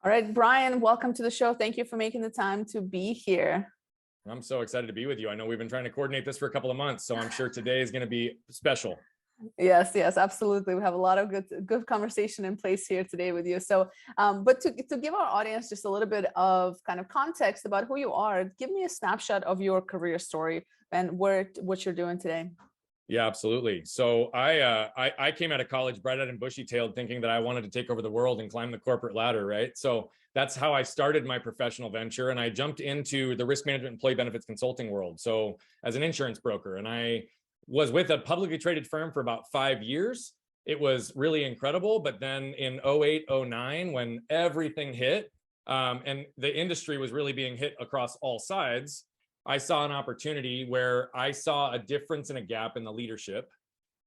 All right, Brian, welcome to the show. Thank you for making the time to be here. I'm so excited to be with you. I know we've been trying to coordinate this for a couple of months, so I'm sure today is going to be special. Yes, absolutely. We have a lot of good conversation in place here today with you. So, but to give our audience just a little bit of kind of context about who you are, give me a snapshot of your career story and what you're doing today. Yeah, absolutely. So I came out of college bright-eyed and bushy-tailed, thinking that I wanted to take over the world and climb the corporate ladder, right? So that's how I started my professional venture, and I jumped into the risk management employee benefits consulting world. So as an insurance broker, and I was with a publicly traded firm for about 5 years. It was really incredible. But then in 08, 09, when everything hit, and the industry was really being hit across all sides, I saw an opportunity where I saw a difference and a gap in the leadership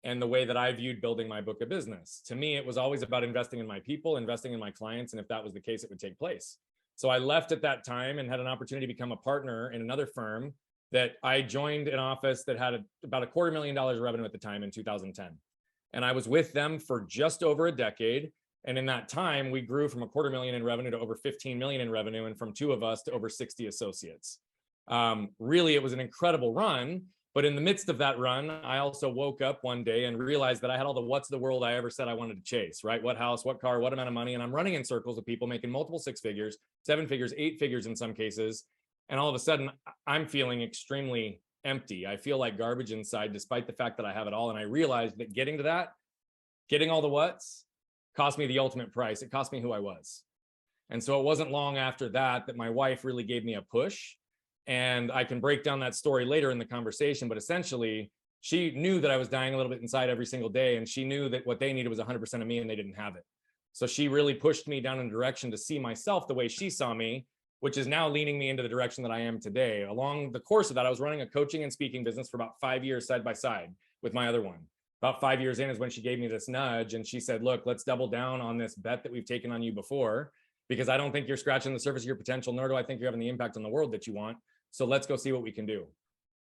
and the way that I viewed building my book of business. To me, it was always about investing in my people, investing in my clients, and if that was the case, it would take place. So I left at that time and had an opportunity to become a partner in another firm that I joined an office that had about $250,000 revenue at the time in 2010. And I was with them for just over a decade. And in that time, we grew from $250,000 in revenue to over 15 million in revenue, and from 2 of us to over 60 associates. Really, it was an incredible run. But in the midst of that run, I also woke up one day and realized that I had all the what's the world I ever said I wanted to chase, right? What house, what car, what amount of money. And I'm running in circles of people making multiple 6 figures, 7 figures, 8 figures in some cases. And all of a sudden, I'm feeling extremely empty. I feel like garbage inside, despite the fact that I have it all. And I realized that getting to that, getting all the what's, cost me the ultimate price. It cost me who I was. And so it wasn't long after that that my wife really gave me a push. And I can break down that story later in the conversation, but essentially she knew that I was dying a little bit inside every single day. And she knew that what they needed was 100% of me and they didn't have it. So she really pushed me down in a direction to see myself the way she saw me, which is now leaning me into the direction that I am today. Along the course of that, I was running a coaching and speaking business for about 5 years side by side with my other one. About 5 years in is when she gave me this nudge and she said, look, let's double down on this bet that we've taken on you before, because I don't think you're scratching the surface of your potential, nor do I think you're having the impact on the world that you want. So let's go see what we can do.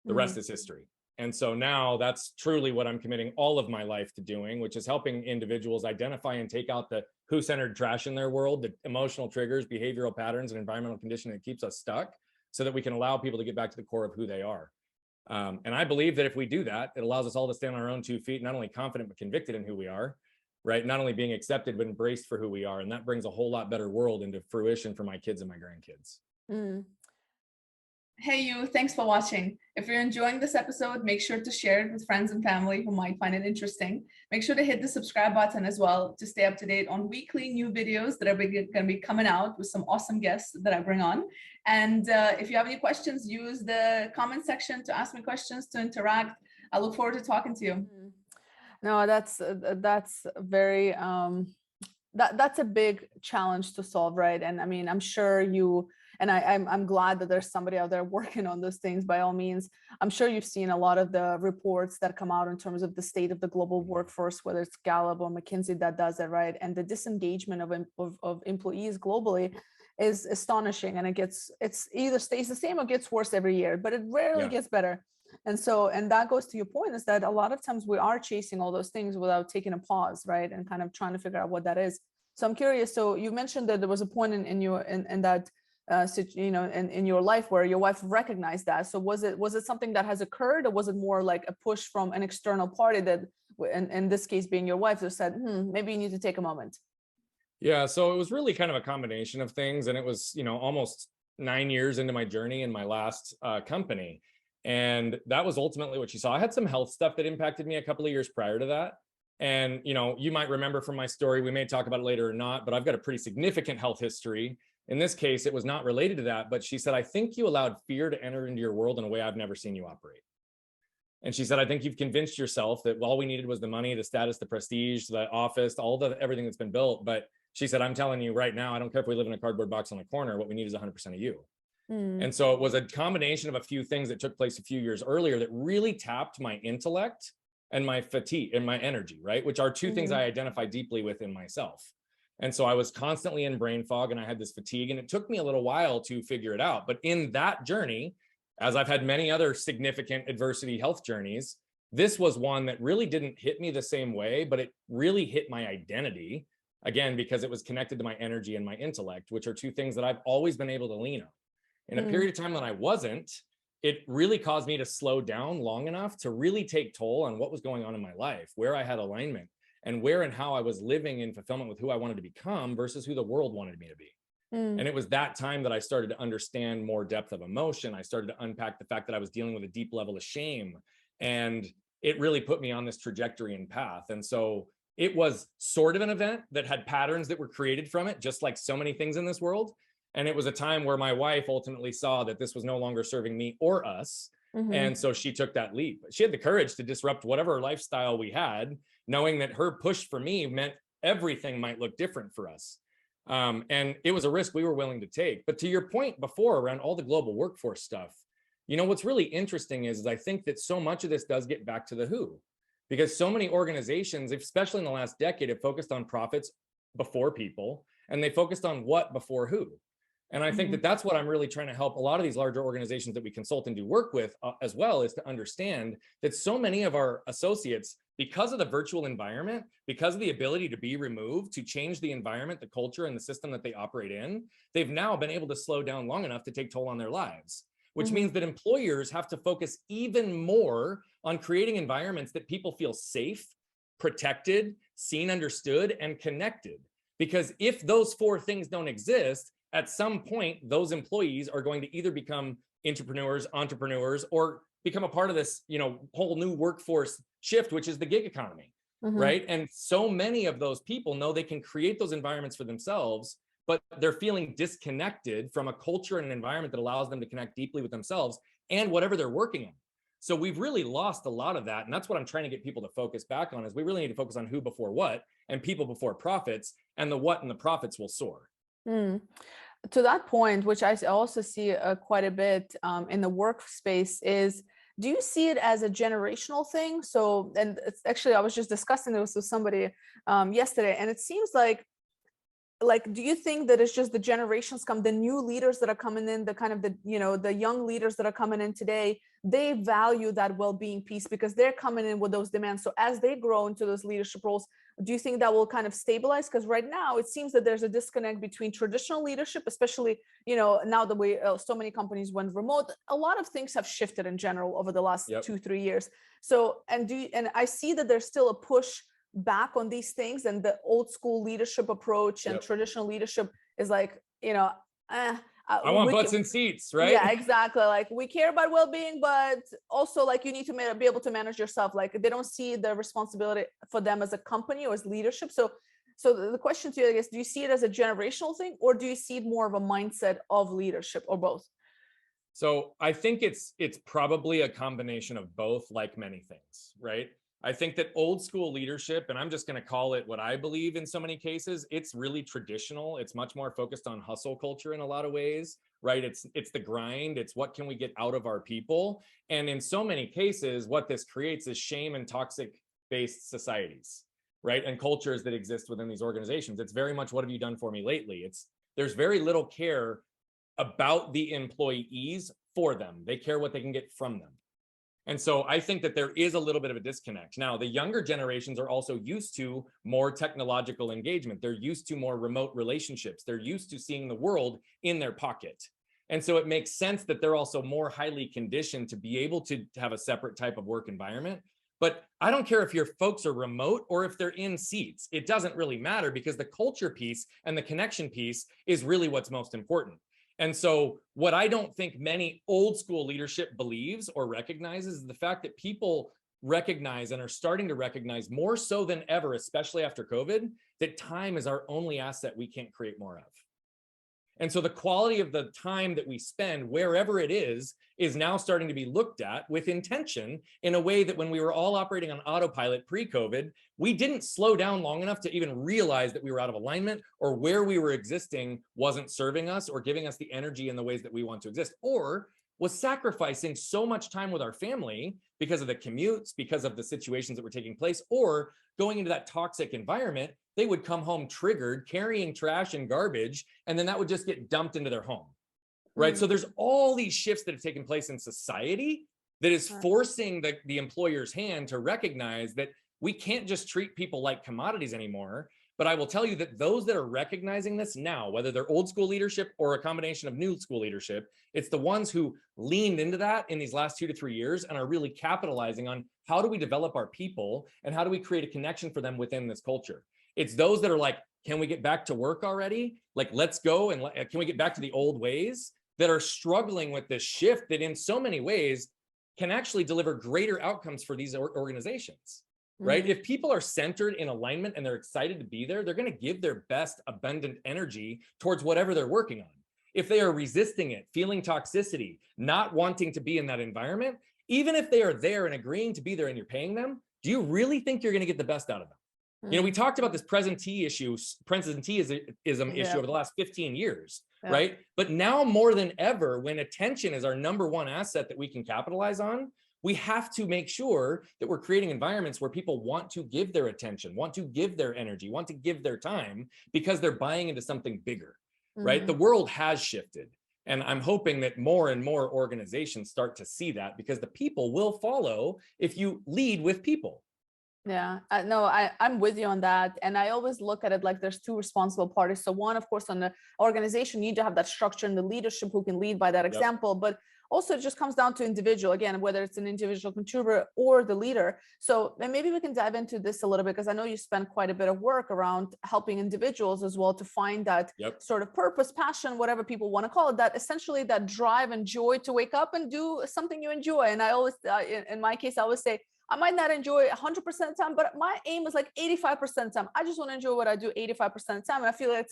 The rest is history. And so now that's truly what I'm committing all of my life to doing, which is helping individuals identify and take out the who-centered trash in their world, the emotional triggers, behavioral patterns, and environmental conditioning that keeps us stuck, so that we can allow people to get back to the core of who they are. And I believe that if we do that, it allows us all to stand on our own 2 feet, not only confident, but convicted in who we are, right? Not only being accepted, but embraced for who we are. And that brings a whole lot better world into fruition for my kids and my grandkids. Hey you, thanks for watching. If you're enjoying this episode, make sure to share it with friends and family who might find it interesting. Make sure to hit the subscribe button as well to stay up to date on weekly new videos that are going to be coming out with some awesome guests that I bring on. And if you have any questions, use the comment section to ask me questions, to interact. I look forward to talking to you. No, that's very that's a big challenge to solve, right? And I mean, I'm sure you and I'm glad that there's somebody out there working on those things. By all means, I'm sure you've seen a lot of the reports that come out in terms of the state of the global workforce, whether it's Gallup or McKinsey that does it, right? And the disengagement of employees globally is astonishing, and it's either stays the same or gets worse every year, but it rarely gets better. And so, and that goes to your point, is that a lot of times we are chasing all those things without taking a pause, right? And kind of trying to figure out what that is. So I'm curious. So you mentioned that there was a point in that in your life where your wife recognized that. So was it something that has occurred, or was it more like a push from an external party that, in this case being your wife, that said, maybe you need to take a moment? Yeah, so it was really kind of a combination of things, and it was, almost 9 years into my journey in my last company. And that was ultimately what she saw. I had some health stuff that impacted me a couple of years prior to that. And, you might remember from my story, we may talk about it later or not, but I've got a pretty significant health history. In this case, it was not related to that, but she said, I think you allowed fear to enter into your world in a way I've never seen you operate. And she said, I think you've convinced yourself that all we needed was the money, the status, the prestige, the office, everything that's been built. But she said, I'm telling you right now, I don't care if we live in a cardboard box on the corner, what we need is 100% of you. And so it was a combination of a few things that took place a few years earlier that really tapped my intellect and my fatigue and my energy, right? Which are 2 things I identify deeply within myself. And so I was constantly in brain fog, and I had this fatigue, and it took me a little while to figure it out. But in that journey, as I've had many other significant adversity health journeys, this was one that really didn't hit me the same way, but it really hit my identity. again, because it was connected to my energy and my intellect, which are two things that I've always been able to lean on. In a period of time when I wasn't, it really caused me to slow down long enough to really take toll on what was going on in my life, where I had alignment, and where and how I was living in fulfillment with who I wanted to become versus who the world wanted me to be. And it was that time that I started to understand more depth of emotion. I started to unpack the fact that I was dealing with a deep level of shame. And it really put me on this trajectory and path. And so it was sort of an event that had patterns that were created from it, just like so many things in this world. And it was a time where my wife ultimately saw that this was no longer serving me or us. And so she took that leap. She had the courage to disrupt whatever lifestyle we had, knowing that her push for me meant everything might look different for us. And it was a risk we were willing to take. But to your point before around all the global workforce stuff, you know, what's really interesting is I think that so much of this does get back to the who, because so many organizations, especially in the last decade, have focused on profits before people, and they focused on what before who. And I think that that's what I'm really trying to help a lot of these larger organizations that we consult and do work with as well, is to understand that so many of our associates, because of the virtual environment, because of the ability to be removed, to change the environment, the culture, and the system that they operate in, they've now been able to slow down long enough to take toll on their lives, which means that employers have to focus even more on creating environments that people feel safe, protected, seen, understood, and connected. Because if those four things don't exist, at some point, those employees are going to either become entrepreneurs, or become a part of this, you know, whole new workforce shift, which is the gig economy, right? And so many of those people know they can create those environments for themselves, but they're feeling disconnected from a culture and an environment that allows them to connect deeply with themselves and whatever they're working on. So we've really lost a lot of that. And that's what I'm trying to get people to focus back on, is we really need to focus on who before what, and people before profits, and the what and the profits will soar. To that point, which I also see quite a bit in the workspace, is, do you see it as a generational thing? So, and it's actually, I was just discussing this with somebody yesterday, and it seems like, do you think that it's just the generations the new leaders that are coming in, the kind of the young leaders that are coming in today, they value that well-being piece because they're coming in with those demands. So as they grow into those leadership roles, do you think that will kind of stabilize? Because right now it seems that there's a disconnect between traditional leadership, especially, now the way so many companies went remote. A lot of things have shifted in general over the last 2-3 years. So, and I see that there's still a push back on these things, and the old school leadership approach and traditional leadership is like, I want butts in seats, right? Yeah, exactly. Like, we care about well-being, but also like you need to be able to manage yourself. Like, they don't see the responsibility for them as a company or as leadership. So the question to you, I guess, do you see it as a generational thing, or do you see it more of a mindset of leadership, or both? So I think it's probably a combination of both, like many things, right? I think that old school leadership, and I'm just going to call it what I believe in so many cases, it's really traditional. It's much more focused on hustle culture in a lot of ways, right? It's the grind. It's what can we get out of our people? And in so many cases, what this creates is shame and toxic based societies, right? And cultures that exist within these organizations. It's very much, what have you done for me lately? There's very little care about the employees for them. They care what they can get from them. And so I think that there is a little bit of a disconnect. Now, the younger generations are also used to more technological engagement. They're used to more remote relationships. They're used to seeing the world in their pocket. And so it makes sense that they're also more highly conditioned to be able to have a separate type of work environment. But I don't care if your folks are remote or if they're in seats. It doesn't really matter, because the culture piece and the connection piece is really what's most important. And so what I don't think many old school leadership believes or recognizes is the fact that people recognize and are starting to recognize more so than ever, especially after COVID, that time is our only asset we can't create more of. And so the quality of the time that we spend wherever it is now starting to be looked at with intention in a way that when we were all operating on autopilot pre-COVID, we didn't slow down long enough to even realize that we were out of alignment, or where we were existing wasn't serving us or giving us the energy in the ways that we want to exist, or was sacrificing so much time with our family because of the commutes, because of the situations that were taking place, or going into that toxic environment. They would come home triggered, carrying trash and garbage, and then that would just get dumped into their home, right? So there's all these shifts that have taken place in society that is forcing the employer's hand to recognize that we can't just treat people like commodities anymore. But I will tell you that those that are recognizing this now, whether they're old school leadership or a combination of new school leadership, it's the ones who leaned into that in these last 2 to 3 years and are really capitalizing on how do we develop our people and how do we create a connection for them within this culture. It's those that are like, can we get back to work already? Like, let's go, and can we get back to the old ways, that are struggling with this shift that in so many ways can actually deliver greater outcomes for these organizations. Right? If people are centered in alignment and they're excited to be there, they're going to give their best abundant energy towards whatever they're working on. If they are resisting it, feeling toxicity, not wanting to be in that environment, even if they are there and agreeing to be there and you're paying them, do you really think you're going to get the best out of them? You know, we talked about this presenteeism issue over the last 15 years, right? But now more than ever, when attention is our number one asset that we can capitalize on, we have to make sure that we're creating environments where people want to give their attention, want to give their energy, want to give their time, because they're buying into something bigger, right? The world has shifted. And I'm hoping that more and more organizations start to see that, because the people will follow if you lead with people. Yeah, no, I'm with you on that. And I always look at it like there's two responsible parties. So one, of course, on the organization, you need to have that structure and the leadership who can lead by that example. But also it just comes down to individual, again, whether it's an individual contributor or the leader. So and maybe we can dive into this a little bit, because I know you spend quite a bit of work around helping individuals as well to find that sort of purpose, passion, whatever people want to call it, that essentially that drive and joy to wake up and do something you enjoy. And I always, in my case, I always say, I might not enjoy 100% of the time, but my aim is like 85% of the time. I just want to enjoy what I do 85% of the time. And I feel like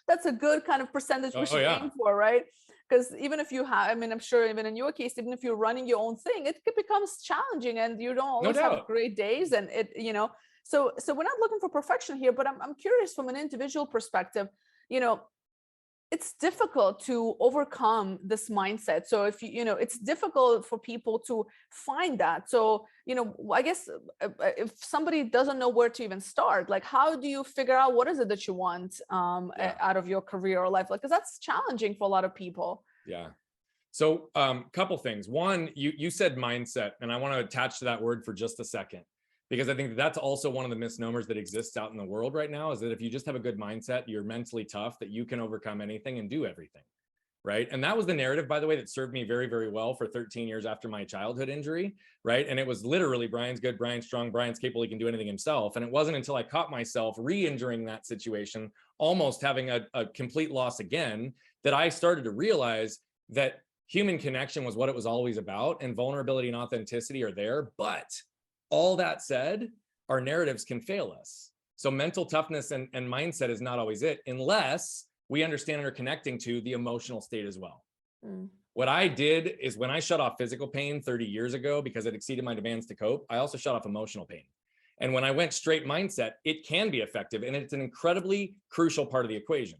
that's a good kind of percentage we should aim for, right? Because even if you have, I mean, I'm sure even in your case, even if you're running your own thing, it becomes challenging and you don't always have great days. And it, you know, so we're not looking for perfection here, but I'm curious from an individual perspective, you know, it's difficult to overcome this mindset. So if you know, it's difficult for people to find that. So, you know, I guess if somebody doesn't know where to even start, like, how do you figure out what is it that you want out of your career or life? Like, because that's challenging for a lot of people. Yeah. So couple things. One, you said mindset, and I want to attach to that word for just a second, because I think that's also one of the misnomers that exists out in the world right now, is that if you just have a good mindset, you're mentally tough, that you can overcome anything and do everything, right? And that was the narrative, by the way, that served me very, very well for 13 years after my childhood injury, right? And it was literally, Brian's good, Brian's strong, Brian's capable, he can do anything himself. And it wasn't until I caught myself re-injuring that situation, almost having a complete loss again, that I started to realize that human connection was what it was always about, and vulnerability and authenticity are there. But all that said, our narratives can fail us. So mental toughness and mindset is not always it, unless we understand and are connecting to the emotional state as well. What I did is, when I shut off physical pain 30 years ago because it exceeded my demands to cope, I also shut off emotional pain. And when I went straight mindset, it can be effective, and it's an incredibly crucial part of the equation.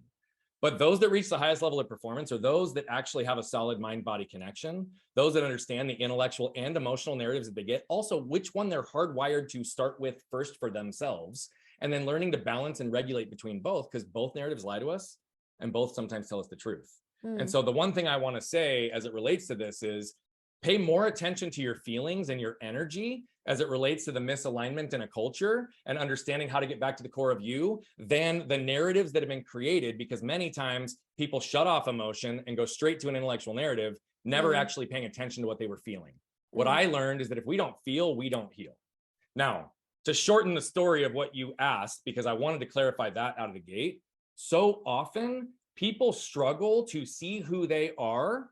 But those that reach the highest level of performance are those that actually have a solid mind-body connection, those that understand the intellectual and emotional narratives that they get, also which one they're hardwired to start with first for themselves, and then learning to balance and regulate between both, because both narratives lie to us and both sometimes tell us the truth. And so the one thing I want to say as it relates to this is, pay more attention to your feelings and your energy as it relates to the misalignment in a culture and understanding how to get back to the core of you than the narratives that have been created, because many times people shut off emotion and go straight to an intellectual narrative, never actually paying attention to what they were feeling. What I learned is that if we don't feel, we don't heal. Now, to shorten the story of what you asked, because I wanted to clarify that out of the gate, so often people struggle to see who they are,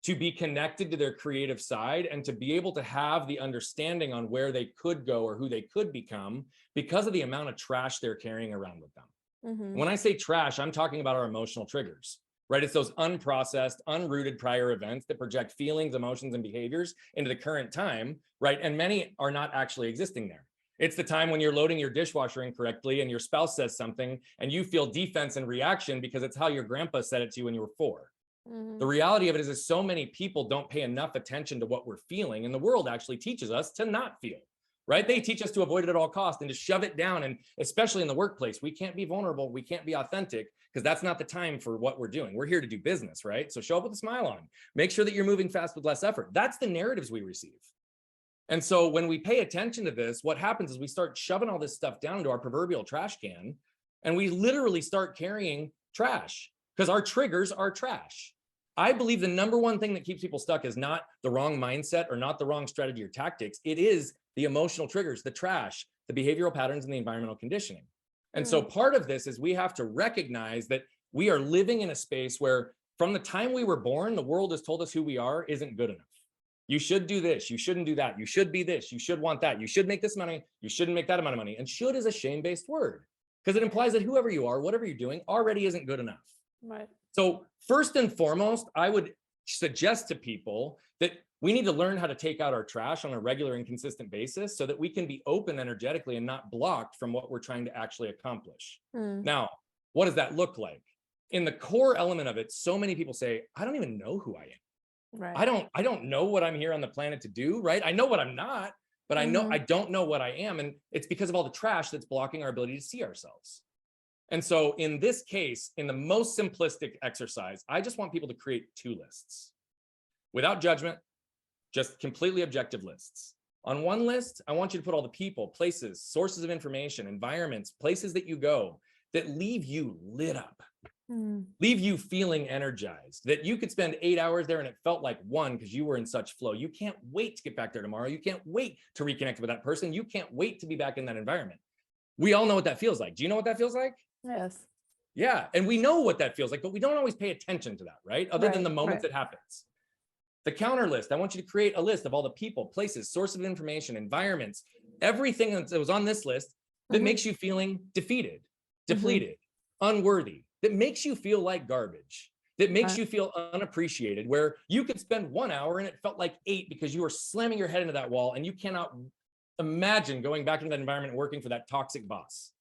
to be connected to their creative side, and to be able to have the understanding on where they could go or who they could become, because of the amount of trash they're carrying around with them. When I say trash, I'm talking about our emotional triggers, right? It's those unprocessed, unrooted prior events that project feelings, emotions, and behaviors into the current time, right? And many are not actually existing there. It's the time when you're loading your dishwasher incorrectly and your spouse says something and you feel defense and reaction because it's how your grandpa said it to you when you were 4. The reality of it is so many people don't pay enough attention to what we're feeling, and the world actually teaches us to not feel, right? They teach us to avoid it at all costs and to shove it down. And especially in the workplace, we can't be vulnerable. We can't be authentic, because that's not the time for what we're doing. We're here to do business, right? So show up with a smile on, make sure that you're moving fast with less effort. That's the narratives we receive. And so when we pay attention to this, what happens is we start shoving all this stuff down into our proverbial trash can, And we literally start carrying trash because our triggers are trash. I believe the number one thing that keeps people stuck is not the wrong mindset or not the wrong strategy or tactics. It is the emotional triggers, the trash, the behavioral patterns, and the environmental conditioning. And so part of this is we have to recognize that we are living in a space where from the time we were born, the world has told us who we are isn't good enough. You should do this. You shouldn't do that. You should be this. You should want that. You should make this money. You shouldn't make that amount of money. And should is a shame-based word because it implies that whoever you are, whatever you're doing, already isn't good enough. Right. So first and foremost, I would suggest to people that we need to learn how to take out our trash on a regular and consistent basis so that we can be open energetically and not blocked from what we're trying to actually accomplish. Now, what does that look like? In the core element of it, so many people say, I don't even know who I am. Right. I don't know what I'm here on the planet to do, right? I know what I'm not, but I don't know what I am. And it's because of all the trash that's blocking our ability to see ourselves. And so in this case, in the most simplistic exercise, I just want people to create 2 lists without judgment, just completely objective lists. On one list, I want you to put all the people, places, sources of information, environments, places that you go that leave you lit up, leave you feeling energized, that you could spend 8 hours there and it felt like 1 because you were in such flow. You can't wait to get back there tomorrow. You can't wait to reconnect with that person. You can't wait to be back in that environment. We all know what that feels like. Do you know what that feels like? Yes. Yeah. And we know what that feels like, but we don't always pay attention to that, right? Other than the moments it happens. The counter list, I want you to create a list of all the people, places, sources of information, environments, everything that was on this list that makes you feeling defeated, depleted, unworthy, that makes you feel like garbage, that makes you feel unappreciated, where you could spend 1 hour and it felt like 8 because you were slamming your head into that wall and you cannot imagine going back into that environment and working for that toxic boss.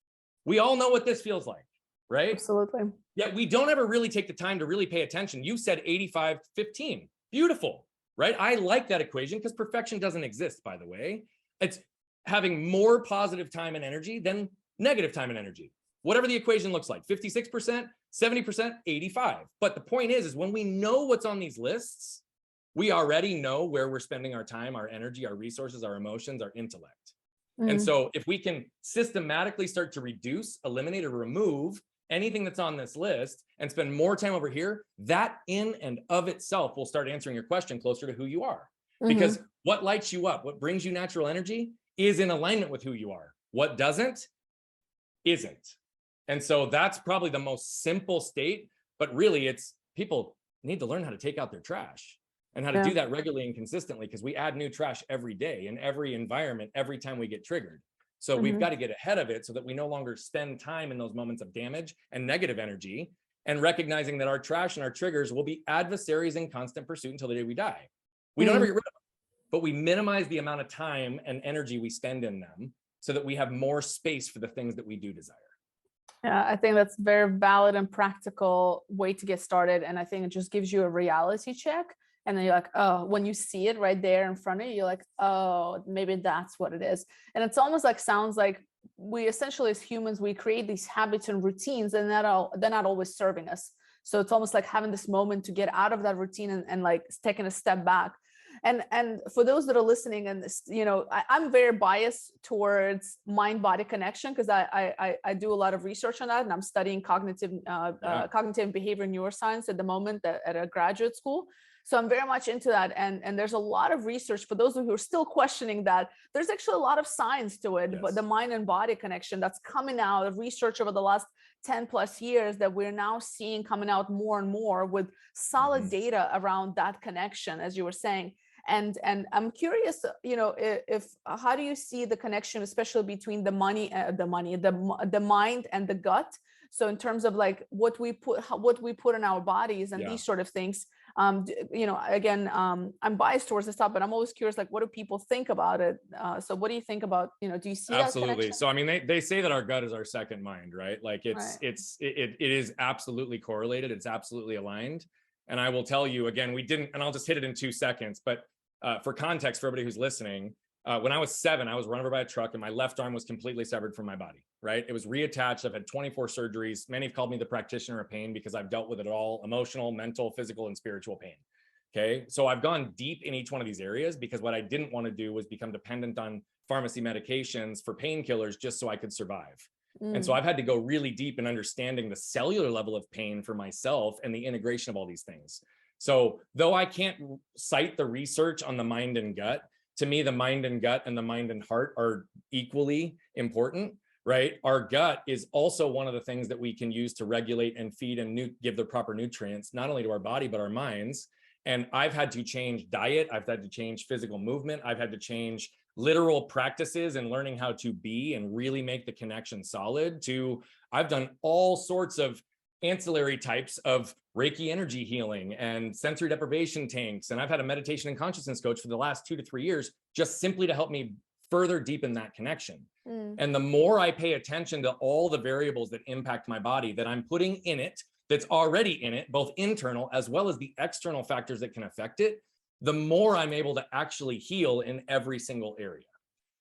We all know what this feels like, right? Absolutely. Yet we don't ever really take the time to really pay attention. You said 85-15. Beautiful, right? I like that equation because perfection doesn't exist, by the way. It's having more positive time and energy than negative time and energy. Whatever the equation looks like, 56%, 70%, 85. But the point is when we know what's on these lists, we already know where we're spending our time, our energy, our resources, our emotions, our intellect. And so if we can systematically start to reduce, eliminate, or remove anything that's on this list and spend more time over here, that in and of itself will start answering your question closer to who you are. Because what lights you up, what brings you natural energy is in alignment with who you are. What doesn't, isn't. And so that's probably the most simple state, but really it's people need to learn how to take out their trash and how to do that regularly and consistently, because we add new trash every day in every environment, every time we get triggered. So we've got to get ahead of it so that we no longer spend time in those moments of damage and negative energy, and recognizing that our trash and our triggers will be adversaries in constant pursuit until the day we die. We don't ever get rid of them, but we minimize the amount of time and energy we spend in them so that we have more space for the things that we do desire. Yeah, I think that's very valid and practical way to get started. And I think it just gives you a reality check. And then you're like, oh, when you see it right there in front of you, you're like, oh, maybe that's what it is. And it's almost like, sounds like we essentially as humans, we create these habits and routines and they're not always serving us. So it's almost like having this moment to get out of that routine and like taking a step back. And for those that are listening, and this, you know, I'm very biased towards mind-body connection because I do a lot of research on that, and I'm studying cognitive behavior neuroscience at the moment at a graduate school. So I'm very much into that. And there's a lot of research for those who are still questioning that. There's actually a lot of science to it, but the mind and body connection that's coming out of research over the last 10 plus years that we're now seeing coming out more and more with solid data around that connection, as you were saying. And I'm curious, you know, if how do you see the connection, especially between the mind and the gut? So in terms of like what we put in our bodies and these sort of things, you know, again, I'm biased towards this stuff, but I'm always curious, like, what do people think about it? So what do you think about, you know, do you see Absolutely. that connection? So, I mean, they say that our gut is our second mind, right? Like it is absolutely correlated. It's absolutely aligned. And I will tell you again, and I'll just hit it in 2 seconds, but for context, for everybody who's listening, when I was 7, I was run over by a truck and my left arm was completely severed from my body, right? It was reattached. I've had 24 surgeries. Many have called me the practitioner of pain because I've dealt with it all: emotional, mental, physical, and spiritual pain. Okay. So I've gone deep in each one of these areas because what I didn't want to do was become dependent on pharmacy medications for painkillers just so I could survive. And so I've had to go really deep in understanding the cellular level of pain for myself and the integration of all these things. So though I can't cite the research on the mind and gut, to me, the mind and gut and the mind and heart are equally important, right? Our gut is also one of the things that we can use to regulate and feed and give the proper nutrients, not only to our body, but our minds. And I've had to change diet. I've had to change physical movement. I've had to change literal practices and learning how to be and really make the connection solid to, I've done all sorts of ancillary types of Reiki energy healing and sensory deprivation tanks. And I've had a meditation and consciousness coach for the last 2 to 3 years, just simply to help me further deepen that connection. And the more I pay attention to all the variables that impact my body that I'm putting in it, that's already in it, both internal as well as the external factors that can affect it, the more I'm able to actually heal in every single area.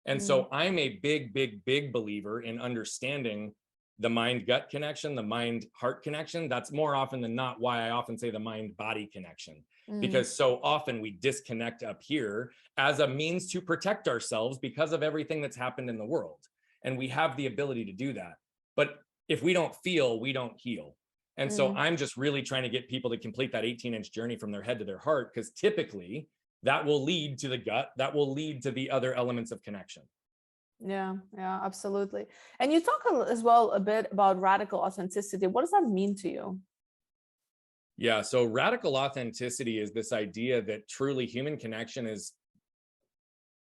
And so I'm a big believer in understanding the mind-gut connection, the mind-heart connection. That's more often than not why I often say the mind-body connection, because so often we disconnect up here as a means to protect ourselves because of everything that's happened in the world. And we have the ability to do that. But if we don't feel, we don't heal. And so I'm just really trying to get people to complete that 18-inch journey from their head to their heart, because typically that will lead to the gut, that will lead to the other elements of connection. Yeah, absolutely. And you talk as well a bit about radical authenticity. What does that mean to you? Yeah, so radical authenticity is this idea that truly human connection is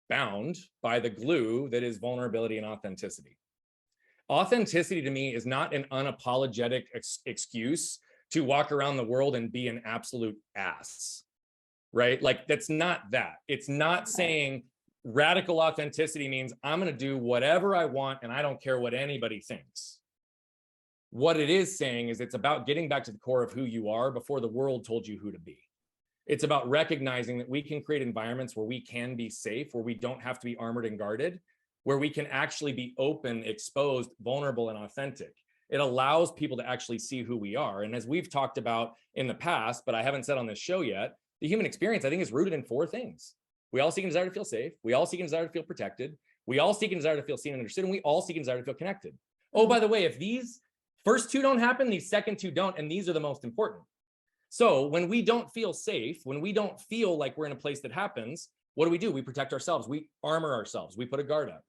bound by the glue that is vulnerability and authenticity. Authenticity to me is not an unapologetic excuse to walk around the world and be an absolute ass, right? Like that's not that. It's not saying radical authenticity means I'm going to do whatever I want and I don't care what anybody thinks. What it is saying is it's about getting back to the core of who you are before the world told you who to be. It's about recognizing that we can create environments where we can be safe, where we don't have to be armored and guarded, where we can actually be open, exposed, vulnerable, and authentic. It allows people to actually see who we are. And as we've talked about in the past, but I haven't said on this show yet, the human experience, I think, is rooted in 4 things. We all seek and desire to feel safe. We all seek and desire to feel protected. We all seek and desire to feel seen and understood. And we all seek and desire to feel connected. Oh, by the way, if these first 2 don't happen, these second 2 don't, and these are the most important. So when we don't feel safe, when we don't feel like we're in a place that happens, what do? We protect ourselves. We armor ourselves. We put a guard up.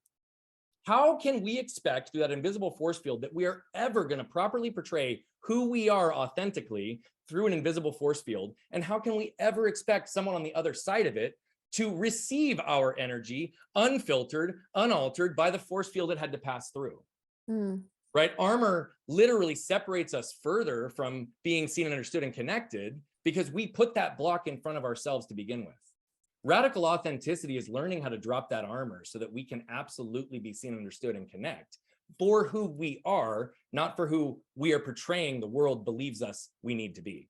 How can we expect through that invisible force field that we are ever going to properly portray who we are authentically through an invisible force field? And how can we ever expect someone on the other side of it to receive our energy unfiltered, unaltered by the force field it had to pass through? Right? Armor literally separates us further from being seen and understood and connected because we put that block in front of ourselves to begin with. Radical authenticity is learning how to drop that armor so that we can absolutely be seen, understood, and connect for who we are, not for who we are portraying the world believes us we need to be.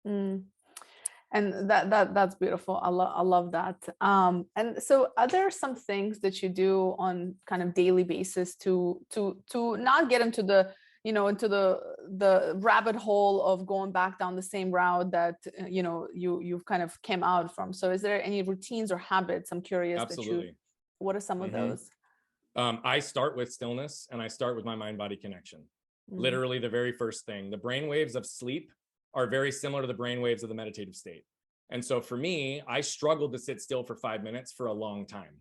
And that's beautiful. I love that. And so are there some things that you do on kind of daily basis to not get into the, into the rabbit hole of going back down the same route that, you've kind of came out from? So is there any routines or habits? I'm curious. Absolutely. What are some of those? I start with stillness and I start with my mind-body connection. Literally the very first thing. The brain waves of sleep are very similar to the brain waves of the meditative state. And so for me, I struggled to sit still for 5 minutes for a long time.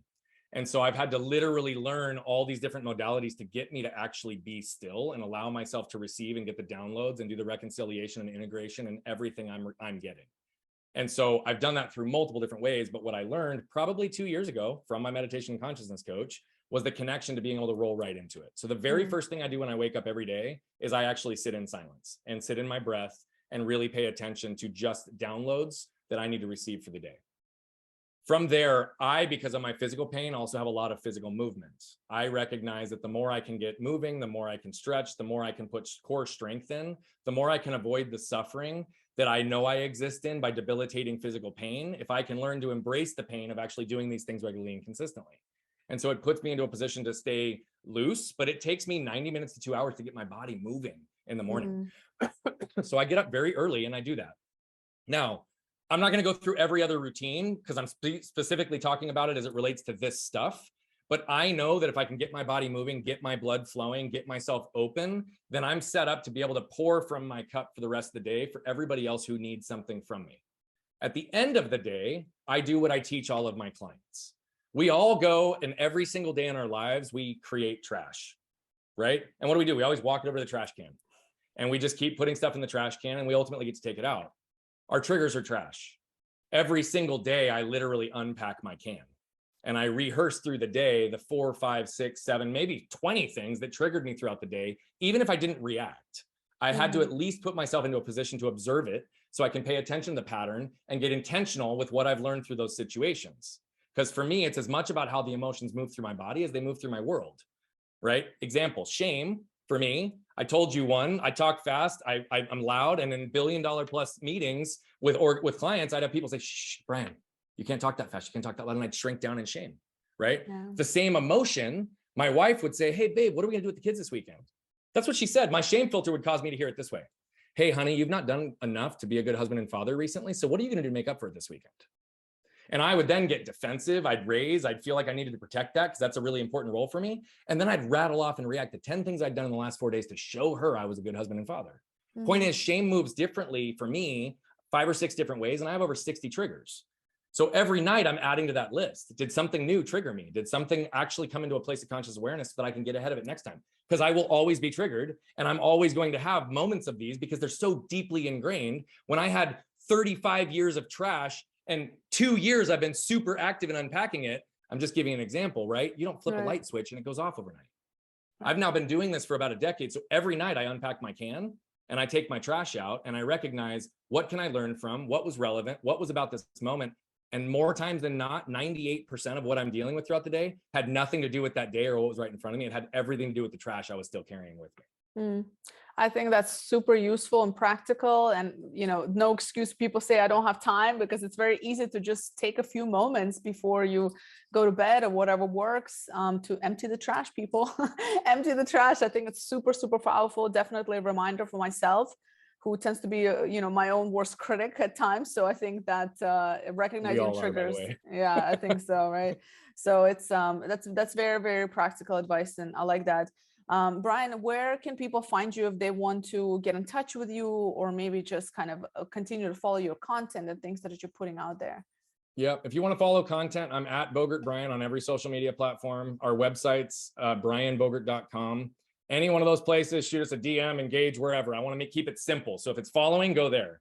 And so I've had to literally learn all these different modalities to get me to actually be still and allow myself to receive and get the downloads and do the reconciliation and integration and everything I'm getting. And so I've done that through multiple different ways. But what I learned probably 2 years ago from my meditation and consciousness coach was the connection to being able to roll right into it. So the very first thing I do when I wake up every day is I actually sit in silence and sit in my breath and really pay attention to just downloads that I need to receive for the day. From there, because of my physical pain, also have a lot of physical movement. I recognize that the more I can get moving, the more I can stretch, the more I can put core strength in, the more I can avoid the suffering that I know I exist in by debilitating physical pain, if I can learn to embrace the pain of actually doing these things regularly and consistently. And so it puts me into a position to stay loose, but it takes me 90 minutes to 2 hours to get my body moving in the morning. So I get up very early and I do that. Now, I'm not going to go through every other routine because I'm specifically talking about it as it relates to this stuff. But I know that if I can get my body moving, get my blood flowing, get myself open, then I'm set up to be able to pour from my cup for the rest of the day for everybody else who needs something from me. At the end of the day, I do what I teach all of my clients. We all go, and every single day in our lives, we create trash, right? And what do? We always walk it over to the trash can, and we just keep putting stuff in the trash can, and we ultimately get to take it out. Our triggers are trash. Every single day, I literally unpack my can. And I rehearse through the day the 4, 5, 6, 7, maybe 20 things that triggered me throughout the day. Even if I didn't react, I had to at least put myself into a position to observe it so I can pay attention to the pattern and get intentional with what I've learned through those situations. Because for me, it's as much about how the emotions move through my body as they move through my world, right? Example, shame for me. I told you one, I talk fast, I'm loud, and in $1 billion plus meetings with clients, I'd have people say, shh, Brian, you can't talk that fast. You can't talk that loud. And I'd shrink down in shame, right? Yeah. The same emotion, my wife would say, hey, babe, what are we gonna do with the kids this weekend? That's what she said. My shame filter would cause me to hear it this way. Hey, honey, you've not done enough to be a good husband and father recently. So what are you gonna do to make up for it this weekend? And I would then get defensive. I'd raise. I'd feel like I needed to protect that because that's a really important role for me. And then I'd rattle off and react to 10 things I'd done in the last 4 days to show her I was a good husband and father. Mm-hmm. Point is, shame moves differently for me, 5 or 6 different ways. And I have over 60 triggers. So every night I'm adding to that list. Did something new trigger me? Did something actually come into a place of conscious awareness so that I can get ahead of it next time? Because I will always be triggered, and I'm always going to have moments of these because they're so deeply ingrained. When I had 35 years of trash and 2 years I've been super active in unpacking it, I'm just giving an example, right? You don't flip a light switch and it goes off overnight. I've now been doing this for about a decade. So every night I unpack my can and I take my trash out and I recognize, what can I learn from? What was relevant? What was about this moment? And more times than not, 98% of what I'm dealing with throughout the day had nothing to do with that day or what was right in front of me. It had everything to do with the trash I was still carrying with me. I think that's super useful and practical, and no excuse. People say I don't have time, because it's very easy to just take a few moments before you go to bed or whatever works to empty the trash. People empty the trash. I think it's super, super powerful. Definitely a reminder for myself, who tends to be my own worst critic at times. So I think that recognizing triggers, yeah, I think so, right? So it's that's very, very practical advice, and I like that. Brian, where can people find you if they want to get in touch with you, or maybe just kind of continue to follow your content and things that you're putting out there? Yeah, if you want to follow content, I'm at Bogert Brian on every social media platform. Our website's brianbogert.com. Any one of those places, shoot us a DM, engage wherever. I want to keep it simple. So if it's following, go there.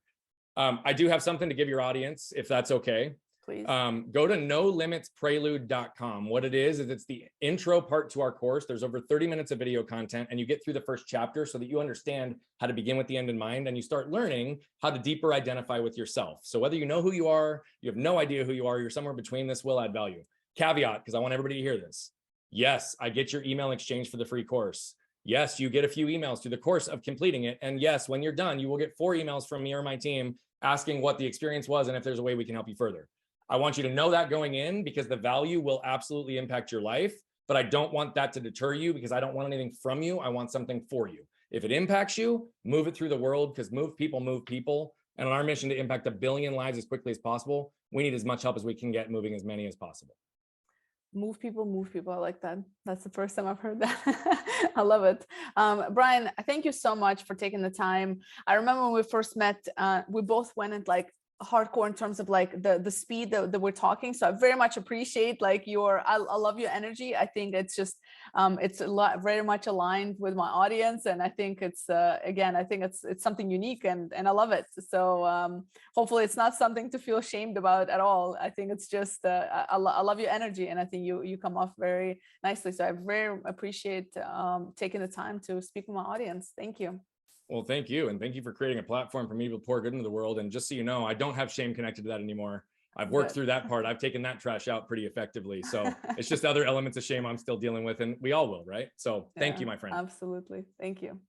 I do have something to give your audience, if that's okay. Please. Go to nolimitsprelude.com. What it is it's the intro part to our course. There's over 30 minutes of video content, and you get through the first chapter so that you understand how to begin with the end in mind, and you start learning how to deeper identify with yourself. So whether you know who you are, you have no idea who you are, you're somewhere between, this will add value. Caveat, because I want everybody to hear this. Yes, I get your email exchange for the free course. Yes, you get a few emails through the course of completing it. And yes, when you're done, you will get 4 emails from me or my team asking what the experience was and if there's a way we can help you further. I want you to know that going in, because the value will absolutely impact your life, but I don't want that to deter you, because I don't want anything from you. I want something for you. If it impacts you, move it through the world, because move people. And on our mission to impact 1 billion lives as quickly as possible, we need as much help as we can get moving as many as possible. Move people. I like that. That's the first time I've heard that. I love it. Brian, thank you so much for taking the time. I remember when we first met, we both went in like hardcore in terms of like the speed that we're talking. So I very much appreciate like I love your energy. I think it's just it's a lot, very much aligned with my audience, and I think it's again, I think it's something unique, and I love it. So hopefully it's not something to feel ashamed about at all. I think it's just I love your energy, and I think you come off very nicely. So I very appreciate taking the time to speak with my audience. Thank you. Well, thank you. And thank you for creating a platform for me to pour good into the world. And just so you know, I don't have shame connected to that anymore. I've worked through that part. I've taken that trash out pretty effectively. So it's just other elements of shame I'm still dealing with, and we all will, right? So thank you, my friend. Absolutely. Thank you.